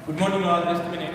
Good morning all, just a minute.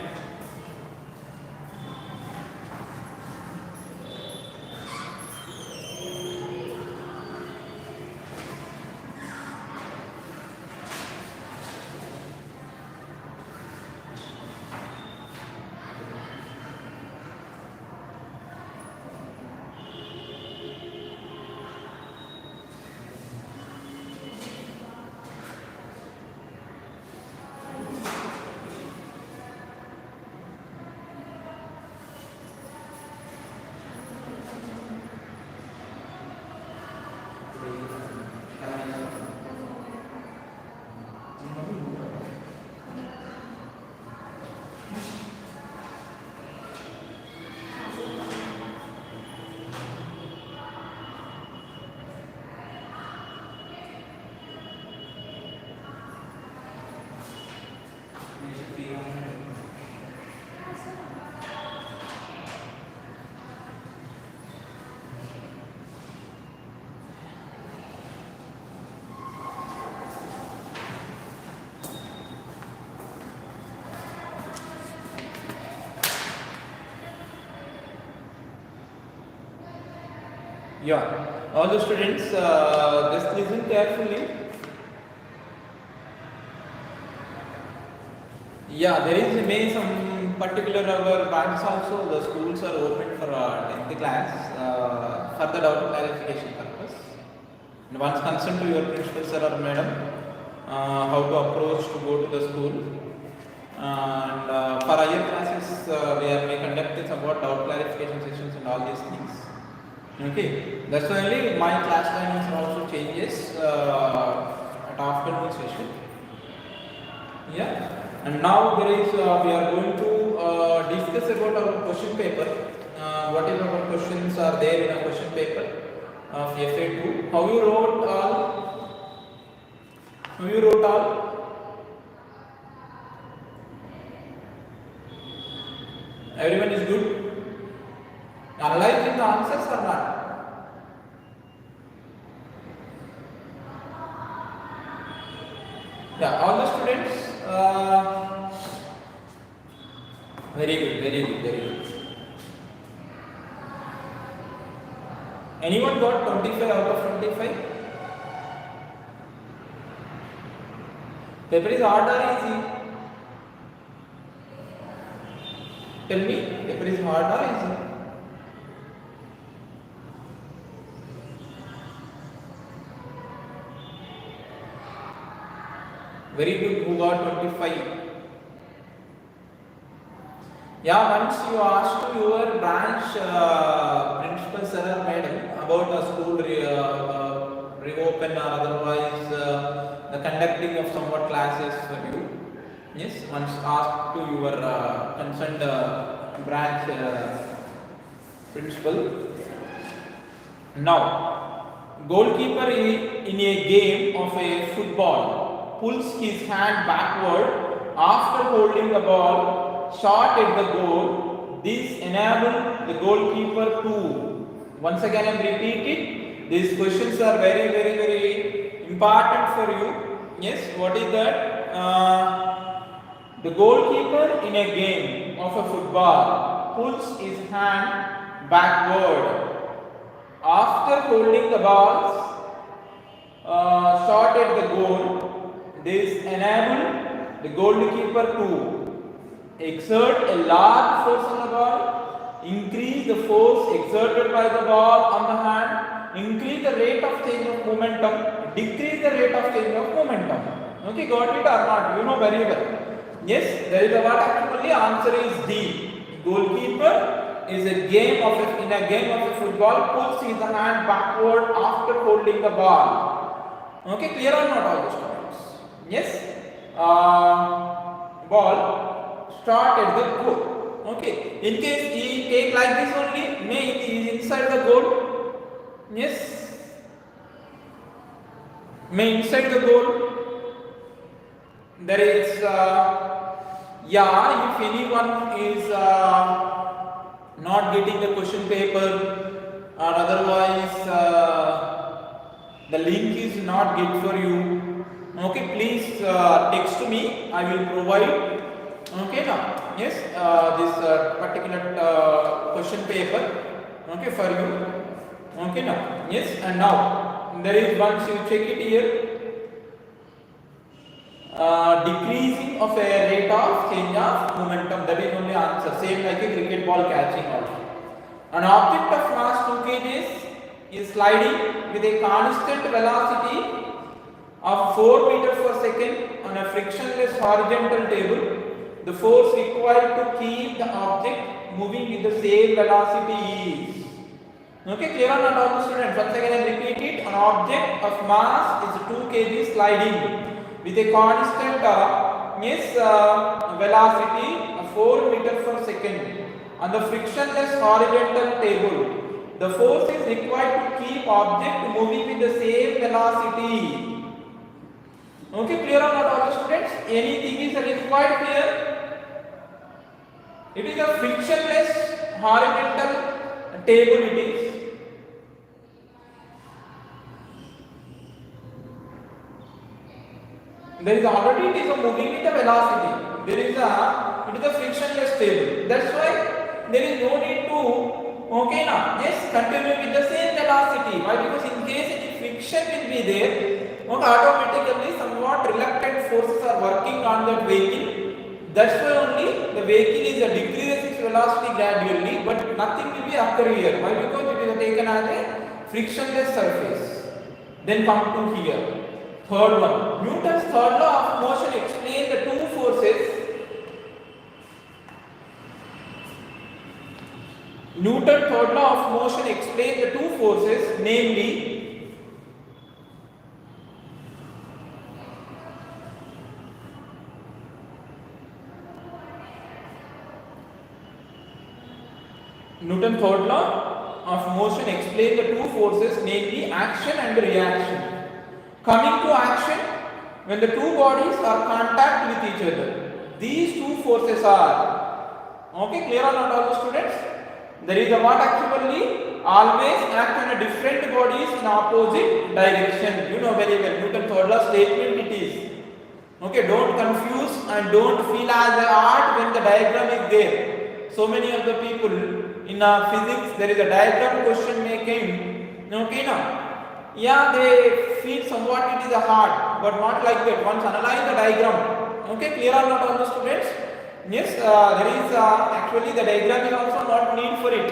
Yeah, all the students, just listen carefully. Yeah, there is may some particular our banks also. The schools are open for 10th class for the doubt clarification purpose. And once consent to your principal sir or madam, how to approach to go to the school. And for higher classes, we are may conducting about doubt clarification sessions and all these things. Okay, that's why only my class timings also changes at afternoon session. Yeah, and now there is we are going to discuss about our question paper. What is our questions are there in a question paper of FA2? How you wrote all? How you wrote all? Everyone is good? Analyzing the answers or not? Yeah, all the students. Very good, very good, very good. Anyone got 25 out of 25? Paper is hard or easy? Tell me, paper is hard or easy? Very good, who got 25? Yeah, once you ask to your branch principal sir or madam about the school reopen or otherwise the conducting of somewhat classes for you. Yes, once asked to your concerned branch principal. Now, goalkeeper in a game of a football pulls his hand backward after holding the ball shot at the goal. This enables the goalkeeper to, once again I am repeating, these questions are very, very, very important for you. Yes, what is that? The goalkeeper in a game of a football pulls his hand backward after holding the balls shot at the goal. This enables the goalkeeper to exert a large force on the ball, increase the force exerted by the ball on the hand, increase the rate of change of momentum, decrease the rate of change of momentum. Okay, got it or not? You know very well. Yes, there is a what actually answer is D. Goalkeeper is a game of in a game of a football pulls his hand backward after holding the ball. Okay, clear or not all the students? Yes, ball start at the goal. Okay, in case he take like this only, may he is inside the goal. Yes, may inside the goal. There is yeah, if anyone is not getting the question paper or otherwise the link is not good for you, okay, please text me. I will provide Okay, now, yes, this particular question paper, okay, for you. Okay, now, yes, and now there is, once you check it here, decreasing of a rate of change of momentum. That is only answer. Same like a cricket ball catching also. An object of mass 2 kg is sliding with a constant velocity of 4 meters per second on a frictionless horizontal table. The force required to keep the object moving with the same velocity is. Okay, clear or not all the students? Once again I repeat it. An object of mass is 2 kg sliding with a constant velocity of 4 meters per second on the frictionless horizontal table. The force is required to keep object moving with the same velocity. Okay, clear or not all the students? Anything is required here? It is a frictionless horizontal table it is. There is already, it is a moving with a velocity. There is a, it is a frictionless table. That's why there is no need to, okay now, yes, continue with the same velocity. Why? Because in case any friction will be there, okay, automatically somewhat reluctant forces are working on that vehicle. That's why only the vehicle is a decreases its velocity gradually, but nothing will be occur here. Why? Because it is taken as a frictionless surface. Then come to here. Third one. Newton's third law of motion explains the two forces. Newton's third law of motion explains the two forces, namely Newton's third law of motion explains the two forces, namely action and reaction. Coming to action, when the two bodies are contact with each other, these two forces are, okay, clear or not all the students? There is a what actually always act on a different bodies in opposite direction. You know very well, Newton's third law statement it is. Okay, don't confuse and don't feel as a art when the diagram is there. So many of the people in physics, there is a diagram question making. Okay, now. Yeah, they feel somewhat it is a hard, but not like that. Once analyze the diagram. Okay, clear or not all the students? Yes, there is actually the diagram is also not need for it.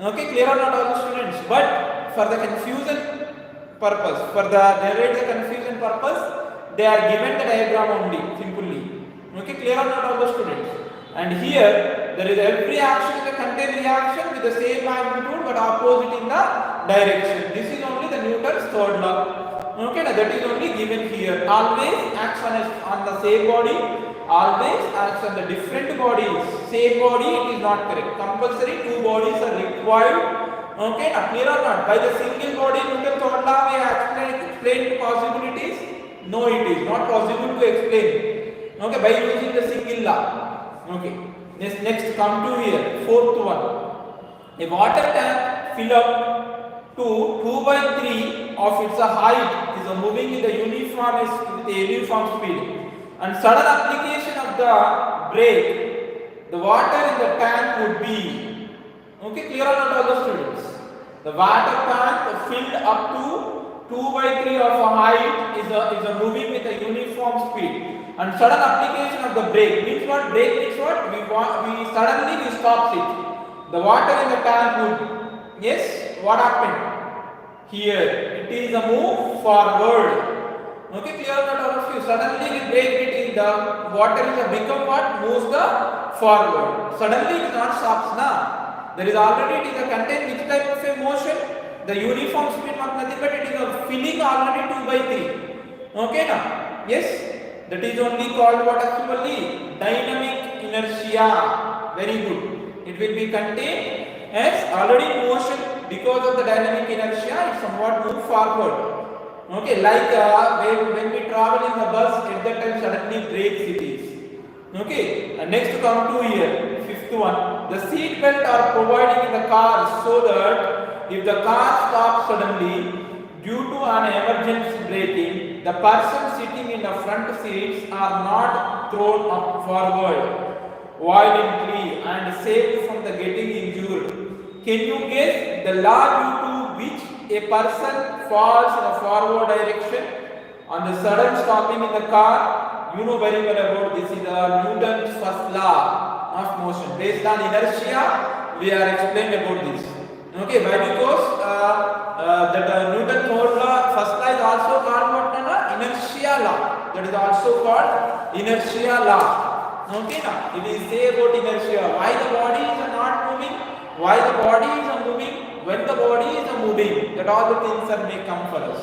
Okay, clear or not all the students? But for the confusion purpose, for the generate the confusion purpose, they are given the diagram only, simply. Okay, clear or not all the students? And here, there is every action is a contained reaction with the same magnitude but opposite in the direction. This is only the Newton's third law. Okay, now that is only given here. Always acts on the same body, always acts on the different bodies. Same body, it is not correct. Compulsory, two bodies are required. Okay, now clear or not? By the single body, Newton's third law, we have explained possibilities. No, it is not possible to explain. Okay, by using the single law. Okay, next come to here, fourth one. A water tank fill up to 2/3 of its height is moving with a uniform speed, and sudden application of the brake, the water in the tank would be, okay, clear or not all the students? The water tank filled up to 2/3 of a height is a moving with a uniform speed. And sudden application of the brake means what? Brake means what? We suddenly stops it. The water in the tank would, yes, what happened? Here, it is a move forward. Okay, clear or not all of you? Suddenly we brake it in the water is a become what? Moves the forward. Suddenly it is not stops now. There is already it is a contained which type of a motion? The uniform speed not nothing but it is a filling already 2/3. Okay now? Yes. That is only called what actually? Dynamic inertia. Very good. It will be contained as already motion because of the dynamic inertia. It somewhat move forward. Okay, like when we travel in the bus, at that time suddenly brakes it is. Okay, and next come to here, fifth one. The seat belt are provided in the car so that if the car stops suddenly, due to an emergency braking, the person sitting in the front seats are not thrown up forward violently and saved from the getting injured. Can you guess the law due to which a person falls in a forward direction on the sudden stopping in the car? You know very well about this. Is Newton's first law of motion. Based on inertia, we are explained about this. Okay, why? Because that Newton's first law is also called what? Inertia law. That is also called inertia law. Okay, now it is say about inertia. Why the body is not moving? Why the body is moving? When the body is moving, that all the things are may come for us.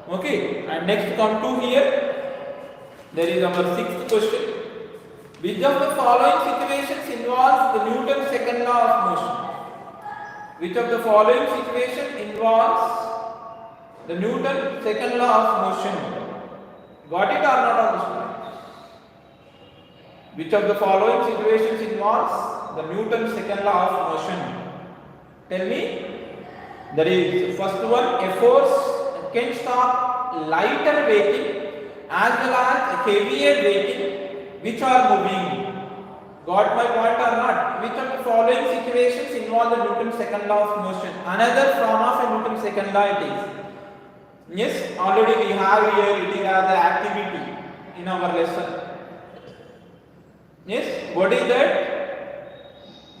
Okay, and next come to here. There is our sixth question. Which of the following situations involves the Newton's second law of motion? Which of the following situation involves the Newton's second law of motion? Got it or not on the students? Which of the following situations involves the Newton's second law of motion? Tell me. That is first one, a force can stop lighter vehicle as well as heavier vehicle which are moving. Got my point or not? Which of the following situations involve the Newton's second law of motion? Another form of a Newton's second law it is. Yes, already we have here it is as the activity in our lesson. Yes, what is that?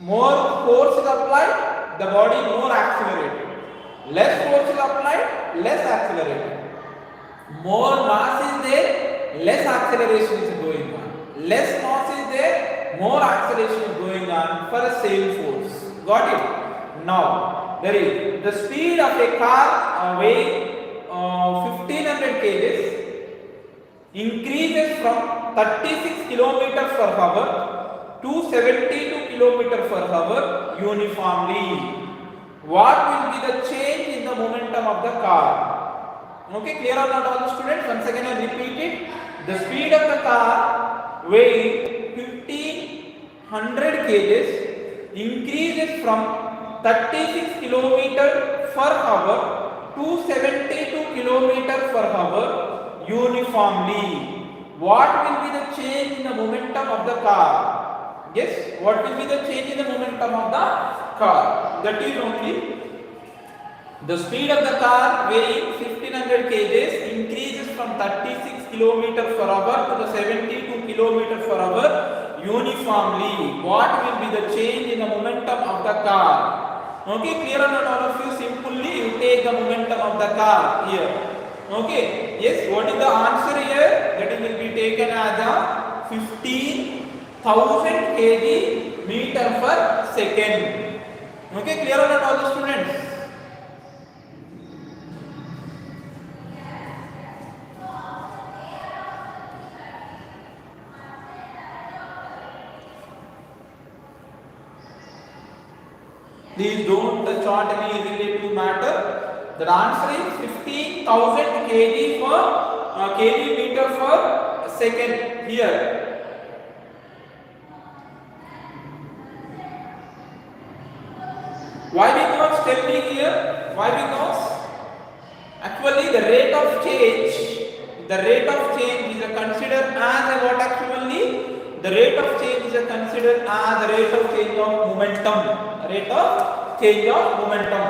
More force is applied, the body more accelerated. Less force is applied, less accelerated. More mass is there, less acceleration is going on. Less mass is there, more acceleration is going on for the same force. Got it? Now, there is the speed of a car weighing 1500 kgs increases from 36 km per hour to 72 km per hour uniformly. What will be the change in the momentum of the car? Okay, clear or not all the students? Once again I repeat it. The speed of the car weighing 1500 kgs increases from 36 km per hour to 72 km per hour uniformly. What will be the change in the momentum of the car? Yes, what will be the change in the momentum of the car? That is only the speed of the car weighing 1500 kgs increases from 36 km per hour to the 72 km per hour uniformly. What will be the change in the momentum of the car? Okay, clear or not all of you? Simply you take the momentum of the car here. Okay, yes, what is the answer here? That it will be taken as a 15,000 kg meter per second. Okay, clear or not all the students? Please don't chart any relative matter. The answer is 15,000 kg per kg meter per second here. Why? Because tell me here. Why? Because actually the rate of change is considered as what actually? The rate of change is considered as the rate of change of momentum. Rate of change of momentum.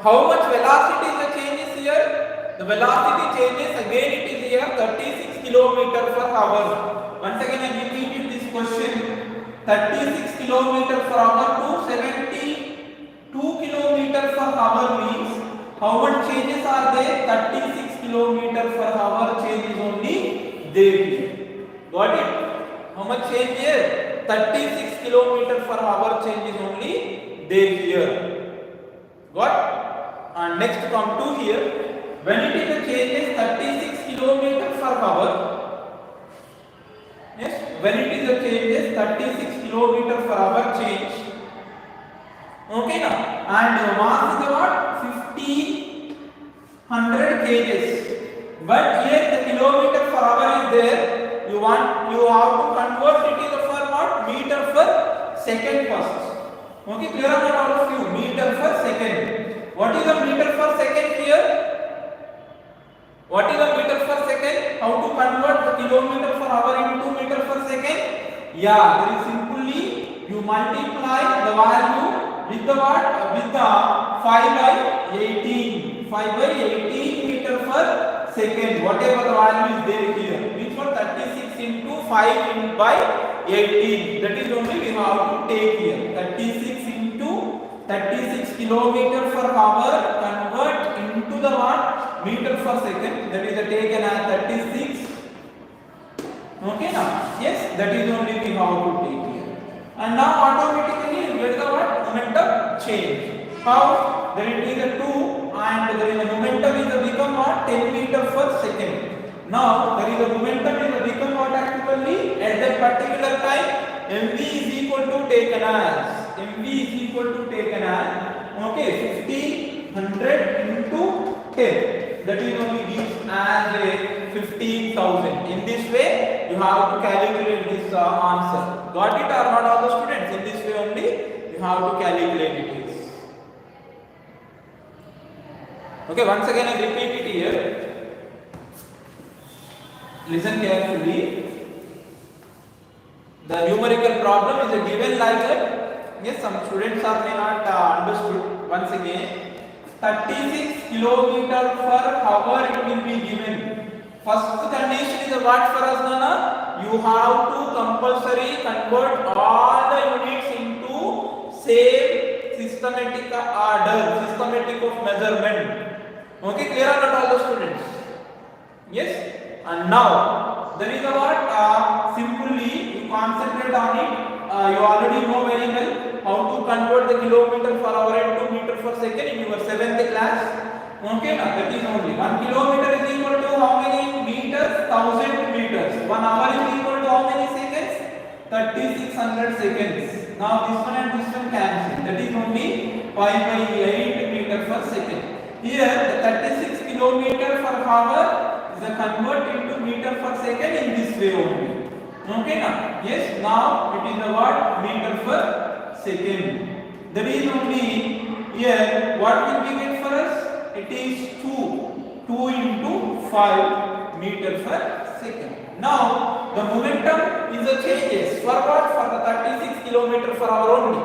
How much velocity is the changes here? The velocity changes again it is here 36 km per hour. Once again I repeated this question. 36 km per hour to 72 km per hour means how much changes are there? 36 km per hour change is only there. Got it? How much change here? 36 km per hour change is only there here. Got? And next come to here. When it is the changes 36 km per hour. Yes, when it is the changes 36 km per hour change. Okay now. And mass is what? 1500 kgs. But here the kilometer per hour is there. You have to convert it to for what? Meter per second first. Okay, clear or not all of you? Meter per second. What is the meter per second here? What is the meter per second? How to convert the kilometer per hour into meter per second? Yeah, very simply you multiply the value with the what? With the 5 by 18. 5 by 18 meter per second. Whatever the value is there here. Which one? 36 into 5 by 18. That is only we have to take here. 36 into 36 kilometer per hour convert into the what? Meter per second. That is taken as 36. Okay now? Yes, that is only we have to take here. And now automatically you get the what? Momentum change. How? Then it is a 2 and there is a momentum is become what? 10 meter per second. Now there is a momentum is become what actually at that particular time mv is equal to taken as okay 1500 into 10. That is only gives as a 15,000. In this way you have to calculate this answer. Got it or not all the students? In this way only you have to calculate it. Okay, once again I repeat it here. Listen carefully. The numerical problem is given like that. Yes, some students are may not understood. Once again, 36 kilometer per hour it will be given. First condition is what for us, Nana? You have to compulsory convert all the units into same systematic order, systematic of measurement. Okay, clear or not all the students? Yes. And now there is a what? Simply you concentrate on it. You already know very well how to convert the kilometer per hour into meter per second in your 7th class. Okay, now that is only 1 kilometer is equal to how many meters? 1000 meters. 1 hour is equal to how many seconds? 3600 seconds. Now this one and this one cancel. That is only 5 by 8 meter per second. Here the 36 kilometer per hour is convert into meter per second in this way only. Okay now? Yes, now it is the what? Meter per second. That is only here what will be get for us? It is 2 into 5 meter per second. Now the momentum is a changes for what? For the 36 kilometer per hour only.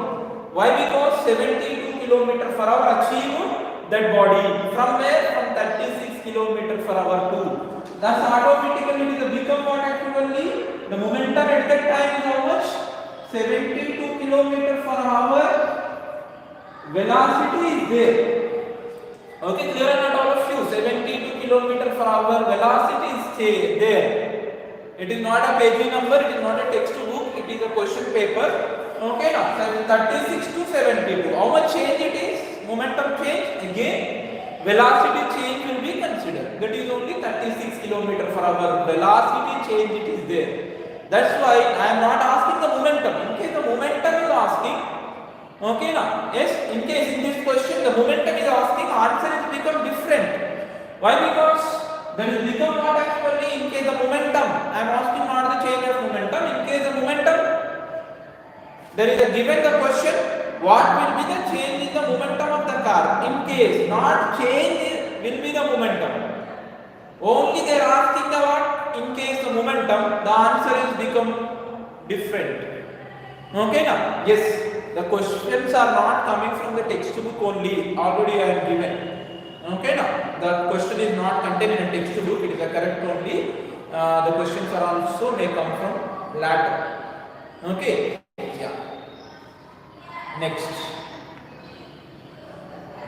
Why? Because 72 kilometer per hour achieved that body from where? From 36 kilometer per hour to. Thus automatically it is become what actually? The momentum at that time is how much? 72 kilometer per hour. Velocity is there. Okay, clear or not all of you? 72 kilometer per hour velocity is there. It is not a page number, it is not a textbook, it is a question paper. Okay, now 36 to 72. How much change it is? Momentum change again. Velocity change will be considered. That is only 36 kilometer per hour. Velocity change it is there. That's why I am not asking the momentum. In case the momentum is asking, okay now, yes, in case in this question the momentum is asking, answer is become different. Why? Because there is become what actually in case the momentum. I am asking not the change of momentum. In case the momentum, there is a given the question, what will be the change in the momentum of the car? In case not change will be the momentum. Only they are asking the what? In case the momentum, the answer is become different. Okay now? Yes, the questions are not coming from the textbook only. Already I have given. Okay now? The question is not contained in a textbook. It is a correct only. The questions are also may come from later. Okay? Yeah. Next.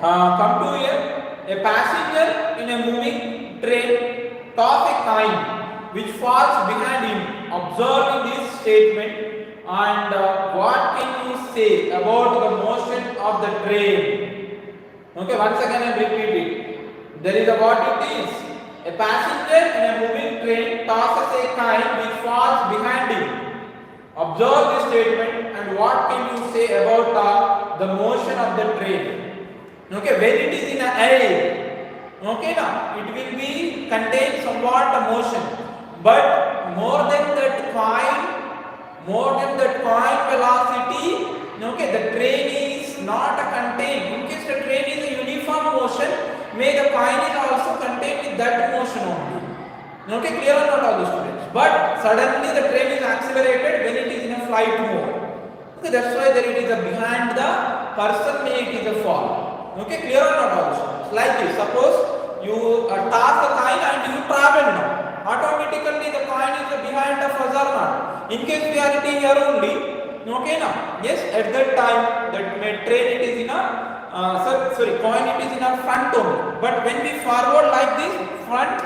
Come to here. A passenger in a moving train toss a coin which falls behind him. Observing this statement and what can you say about the motion of the train? Okay, once again I repeat it. There is a what it is. A passenger in a moving train tosses a coin which falls behind him. Observe this statement and what can you say about the motion of the train? Okay, when it is in the air, okay now, it will be contain somewhat a motion, but more than that coin velocity, okay, the train is not a contained. In case the train is a uniform motion, may the coin is also contained contained with that motion only. Okay, clear or not all the students? But suddenly the train is accelerated when it is in a flight mode. Okay, that's why there it is a behind the person, it is a fall. Okay, clear or not all the students? Like this, suppose you toss the coin and you travel now. Automatically the coin is behind the us or not. In case we are here only, okay now. Yes, at that time that train it is in a coin it is in a front only. But when we forward like this, front,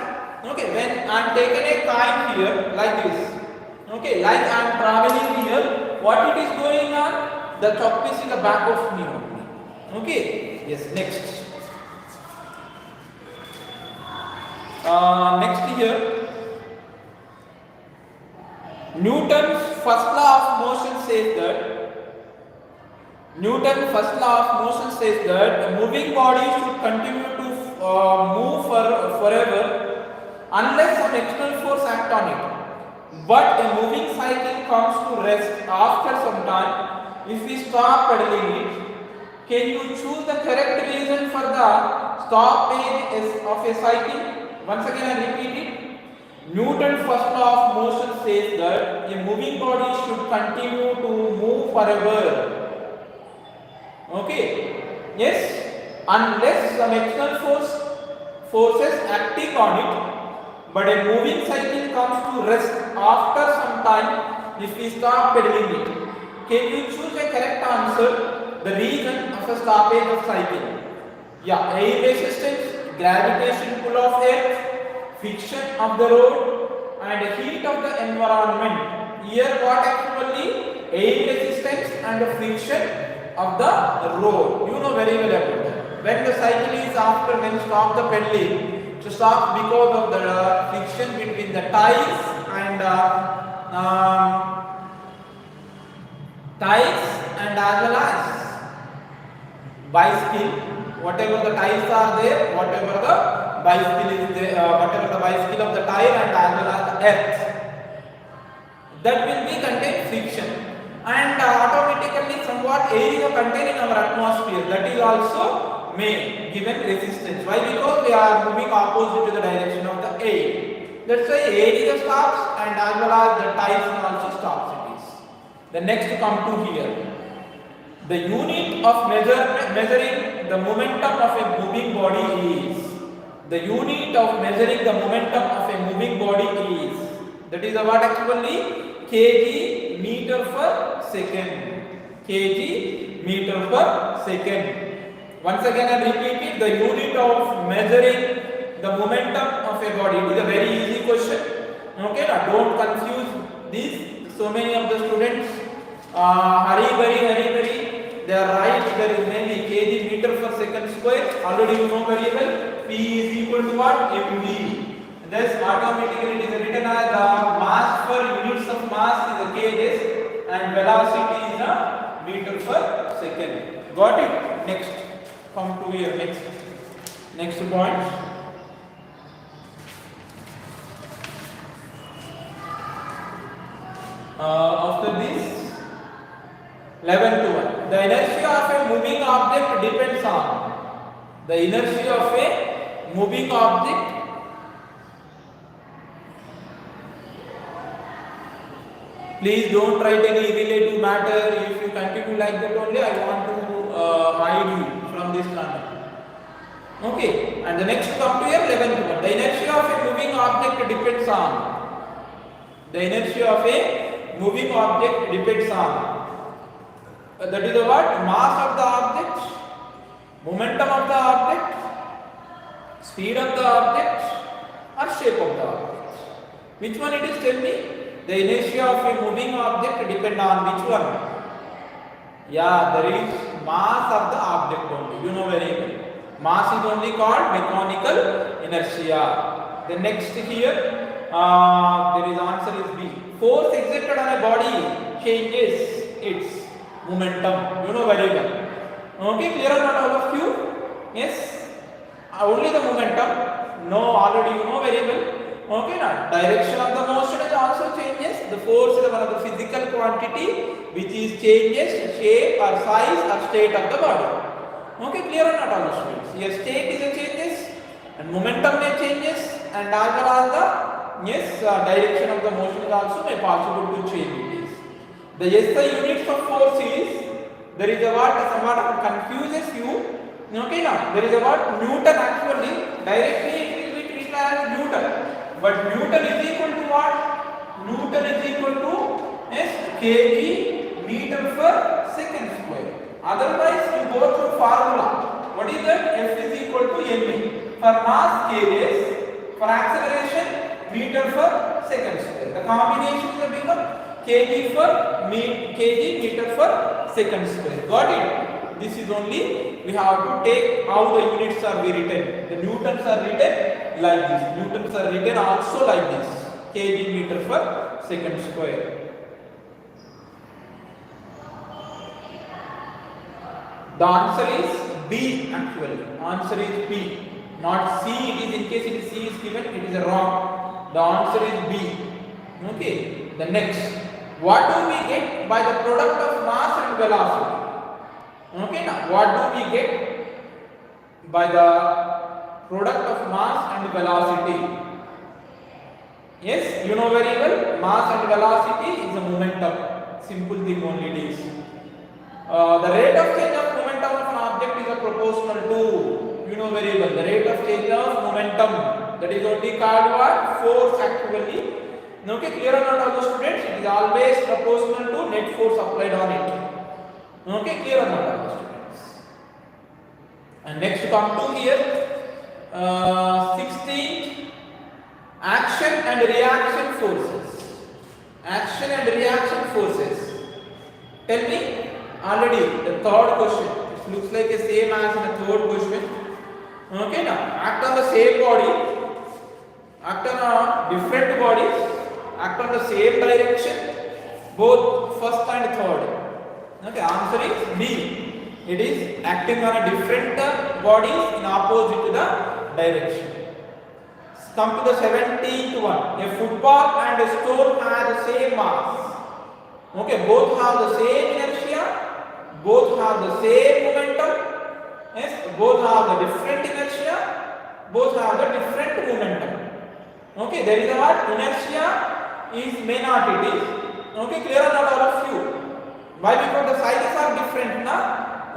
okay, when I am taken a coin here like this, okay, like I am traveling here, what it is going on? The chalk is in the back of me only. Okay, yes, next. Next here, Newton's first law of motion says that a moving body should continue to move forever unless some external force act on it. But a moving cycle comes to rest after some time if we stop pedaling it. Can you choose the correct reason for the stoppage of a cycle? Once again I repeat it. Newton's first law of motion says that a moving body should continue to move forever. Okay? Yes? Unless some external forces acting on it, but a moving cycle comes to rest after some time if we stop pedaling it. Can you choose a correct answer? The reason of a stoppage of cycle. Yeah, air resistance, gravitation pull of earth, friction of the road, and heat of the environment. Here what actually? Air resistance and the friction of the road. You know very well about that. When the cycle is after, when stop the pedaling, to stop because of the friction between the tires and as well as bicycle. Whatever the tires are there, whatever the bicycle is there, whatever the bicycle of the tire and as well as the earth, that will be contain friction, and automatically somewhat air is contained in our atmosphere, that is also may given resistance. Why? Because we are moving opposite to the direction of the air. That's why air is stops and as well as the tires also stops it is. The next come to here. The unit of measuring the momentum of a moving body is. The unit of measuring the momentum of a moving body is. That is what actually kg meter per second. Kg meter per second. Once again I repeat it. The unit of measuring the momentum of a body. It is a very easy question. Okay, now don't confuse this. So many of the students hurry. They are right, there is mainly kg meter per second square. Already you know very well. P is equal to what? mv. Thus automatically it is written as the mass per units of mass is a kgs and velocity is a meter per second. Got it? Next. Come to here. Next point. After this, 11 to 1. The inertia of a moving object depends on. The inertia of a moving object please don't write any relative matter. If you continue like that only, I want to hide you from this planet. Okay, and the next come to here 11 to 1. The inertia of a moving object depends on. The inertia of a moving object depends on. That is the what? Mass of the object, momentum of the object, speed of the object, or shape of the object. Which one it is? Tell me. The inertia of a moving object depend on which one? Yeah, there is mass of the object only. You know very well. Mass is only called mechanical inertia. The next here, there is answer is B. Force exerted on a body changes its momentum. You know very well. Okay, clear or not all of you? Yes. Only the momentum. No, already you know very well. Okay, now direction of the motion is also changes. The force is one of the physical quantity which is changes shape or size or state of the body. Okay, clear or not all the students? Here state is a changes, and momentum may changes, and as well as the direction of the motion is also may possible to change it is. The SI units of force is, there is a what somewhat confuses you. Okay, now there is a what Newton actually directly it will be treated as Newton, but Newton is equal to what? Newton is equal to kg meter per second square. Otherwise, you go through formula. What is that? F is equal to ma. For mass kgs, for acceleration meter per second square. The combination will become kg meter per second square. Got it? This is only we have to take how the units are written. The newtons are written like this. Newtons are written also like this. Kg meter per second square. The answer is B actually. Answer is B. Not C. It is in case it is C is given, it is wrong. The answer is B. Okay. The next. What do we get by the product of mass and velocity? Okay. Now what do we get by the product of mass and velocity? Yes, you know very well. Mass and velocity is a momentum. Simple thing only it is. The rate of change of momentum of an object is a proportional to, you know very well, the rate of change of momentum, that is only called what? Force actually. Okay, clear or not all the students? It is always proportional to net force applied on it. Okay, clear or not all the students? And next come to here, 16th, action and reaction forces. Action and reaction forces. Tell me. Already the third question, it looks like the same as the third question. Okay, now act on the same body, act on different bodies, act on the same direction, both first and third. Okay, answer is B. It is acting on a different bodies in opposite to the direction. Come to the 17th one. A football and a stone have the same mass. Okay, both have the same inertia. Both have the same momentum. Yes, both have the different inertia. Both have the different momentum. Okay, there is a what? Inertia is may not it is. Okay, clear or not all of you? Why? Because the sizes are different, na?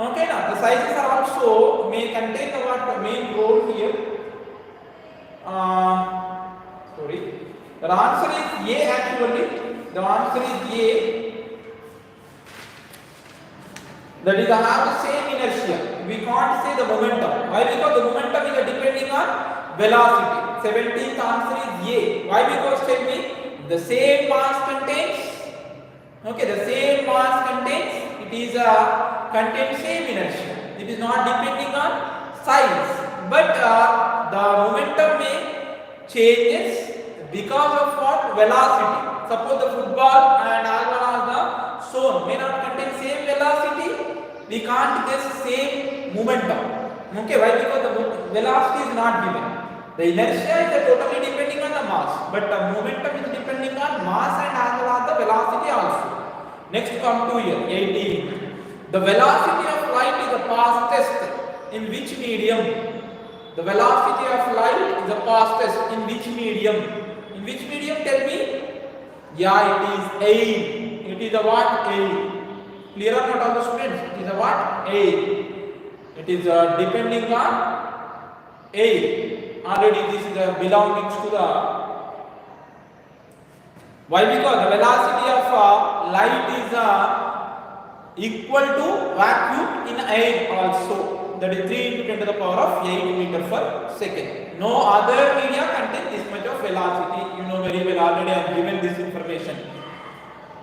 Okay, na? The sizes are also may contain the what? The main role here. Sorry. The answer is A actually. The answer is A. That is have the same inertia. We can't say the momentum. Why? Because the momentum is depending on velocity. 17th answer is A. Why? Because tell me, the same mass contains. Okay, the same mass contains. It is contains same inertia. It is not depending on size, but the momentum may changes because of what? Velocity. Suppose the football and as well as the stone may not contain same velocity. We can't get same momentum. Okay, why? Because the velocity is not given. The inertia is totally depending on the mass, but the momentum is depending on mass and as well as the velocity also. Next come to here, 18. The velocity of light is the fastest in which medium? The velocity of light is the fastest in which medium? In which medium? Tell me. Yeah, it is air. It is a what? Air. Clear or not all the students? It is a what? Air. It is depending on air. Already this is belonging to the. Why? Because the velocity of light is equal to vacuum in air also. That is 3 into 10 to the power of 8 meter per second. No other media contain this much of velocity. You know very well, already I have given this information.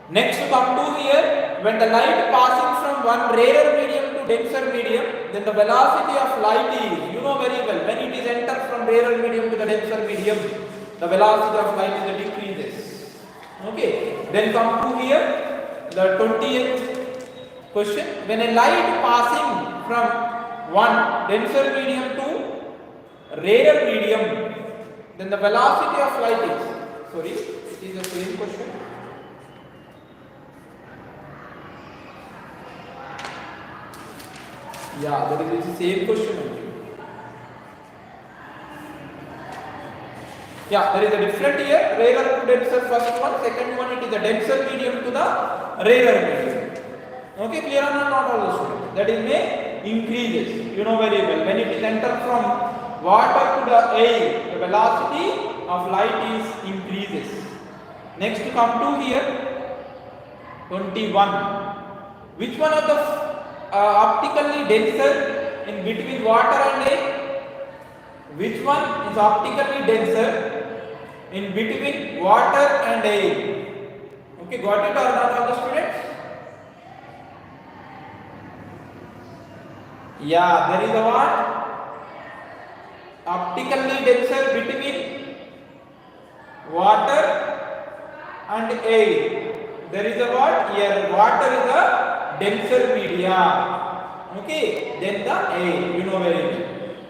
Next come to here, when the light passing from one rarer medium to denser medium, then the velocity of light is, you know very well, when it is entered from rarer medium to the denser medium, the velocity of light is decreases. Okay, then come to here, the 20th question, when a light passing from one denser medium to rarer medium, then the velocity of light is, sorry, it is the same question. Yeah, that is the same question only. Yeah, there is a different here, rarer to denser first one, second one it is a denser medium to the rarer medium. Okay, clear or not all the students? That is may increases, you know very well. When it is enter from water to the air, the velocity of light is increases. Next come to here, 21. Which one of the optically denser in between water and air? Which one is optically denser in between water and air? Okay, got it or not all the students? Yeah, there is a what? Optically denser between water and air. There is a what? Here water is a denser media. Okay, then the air, you know very well.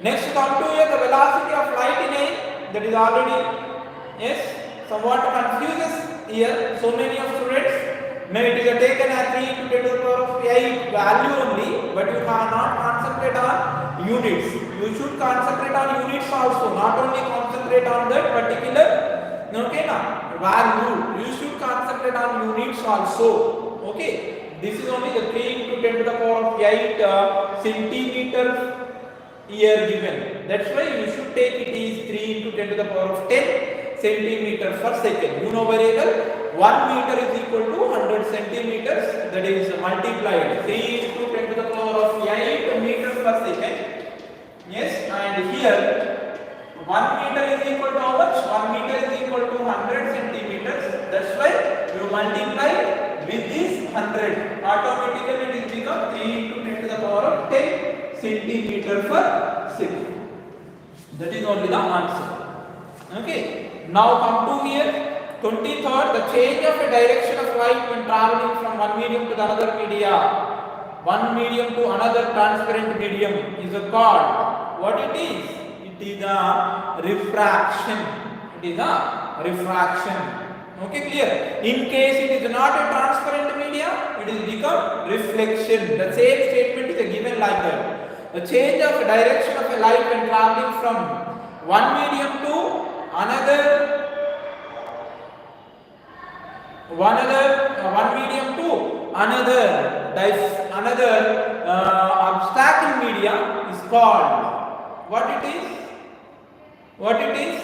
Next come to here the velocity of light in air. That is already, yes, somewhat confuses here. So many of students. Maybe it is taken as 3 to 10 to the power of 8 value only, but you cannot concentrate on units. You should concentrate on units also, not only concentrate on that particular value. You should concentrate on units also. Okay, this is only the 3 into 10 to the power of 8 centimeters here given. That's why you should take it is 3 into 10 to the power of 10 centimeters per second. You know very well. 1 meter is equal to 100 centimeters, that is multiplied 3 into 10 to the power of 8 meters per second. Yes, and here 1 meter is equal to how much? 1 meter is equal to 100 centimeters. That's why you multiply with this 100. Automatically it is become 3 into 10 to the power of 10 centimeters per second. That is only the answer. Okay, now come to here. 23rd, the change of a direction of light when traveling from one medium to the other media, one medium to another transparent medium is called what it is? It is a refraction. It is a refraction. Okay, clear? In case it is not a transparent media, it is become reflection. The same statement is given like that. The change of direction of a light when traveling from one medium to another. One medium to another obstacle media is called what it is? What it is?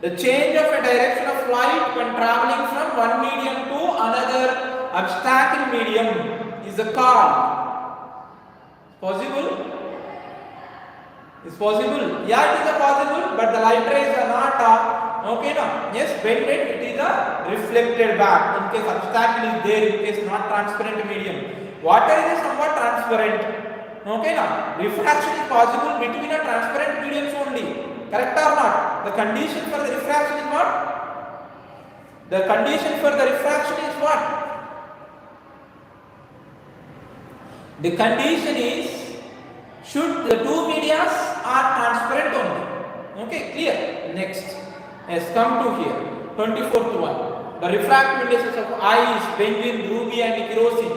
The change of a direction of light when traveling from one medium to another obstacle medium is called possible? Is possible? Yeah, it is possible, but the light rays are not okay now. Yes, bended, it is a reflected back. In case obstacle is there, in case not transparent medium. Water is somewhat transparent. Okay now. Refraction is possible between a transparent mediums only. Correct or not? The condition for the refraction is what? The condition for the refraction is what? The condition is should the two medias are transparent only. Okay, clear? Next. Yes, come to here. 24th one. The refractive indices of ice, benzene, ruby and kerosene.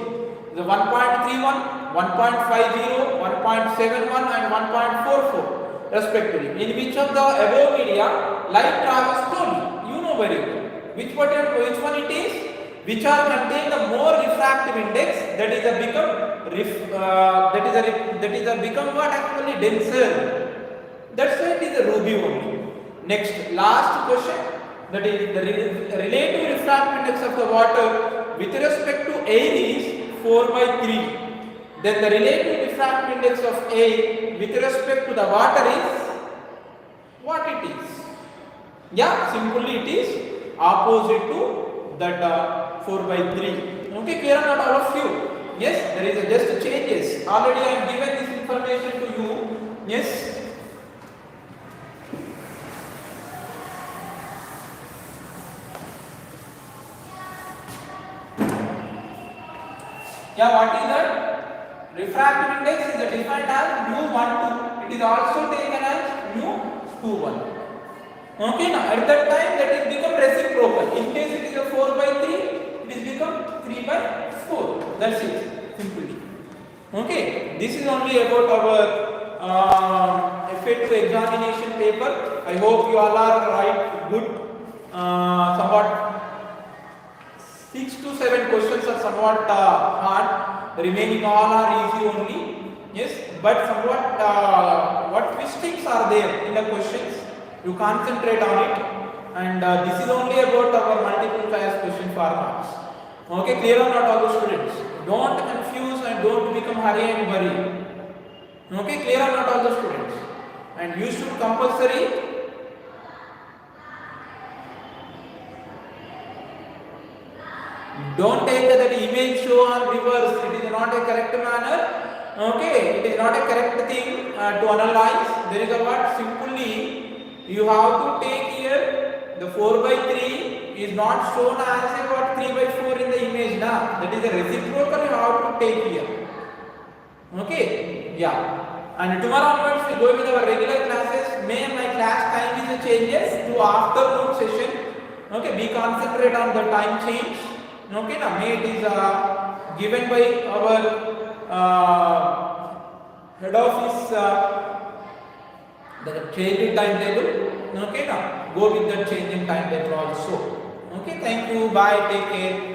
The 1.31, 1.50, 1.71 and 1.44 respectively. In which of the above media light travels slowly? You know very well. Which one it is? Which are contain the more refractive index, that is a become what actually denser. That's why it is a ruby only. Next, last question, that is the relative refractive index of the water with respect to air is 4/3. Then the relative refractive index of air with respect to the water is what it is? Yeah, simply it is opposite to that 4/3. Okay, clear or not all of you? Yes, there is just changes. Already I have given this information to you. Yes. Yeah, what is that? Refractive index is defined as mu12. It is also taken as mu21. Okay, now at that time that is become reciprocal. In case it is a 4/3, it is become 3/4. That's it, simply. Okay, this is only about our fit to examination paper. I hope you all are right good. Somewhat 6 to 7 questions are somewhat hard. The remaining all are easy only. Yes, but somewhat what twistings are there in the questions? You concentrate on it, and this is only about our multiple choice question formats. Okay, clear or not, all the students? Don't confuse and don't become hurry and worry. Okay, clear or not, all the students? And you should compulsory don't take that image show on reverse. It is not a correct manner. Okay, it is not a correct thing to analyze. There is a what? Simply you have to take here the 4 by 3 is not shown as a what 3 by 4 in the image now. That is a reciprocal you have to take here. Okay, yeah. And tomorrow onwards we go with our regular classes. May my class time is changes to afternoon session. Okay, we concentrate on the time change. Okay, now may it is given by our head office the change in timetable. Okay, now go with the change in timetable also. Okay, thank you. Bye. Take care.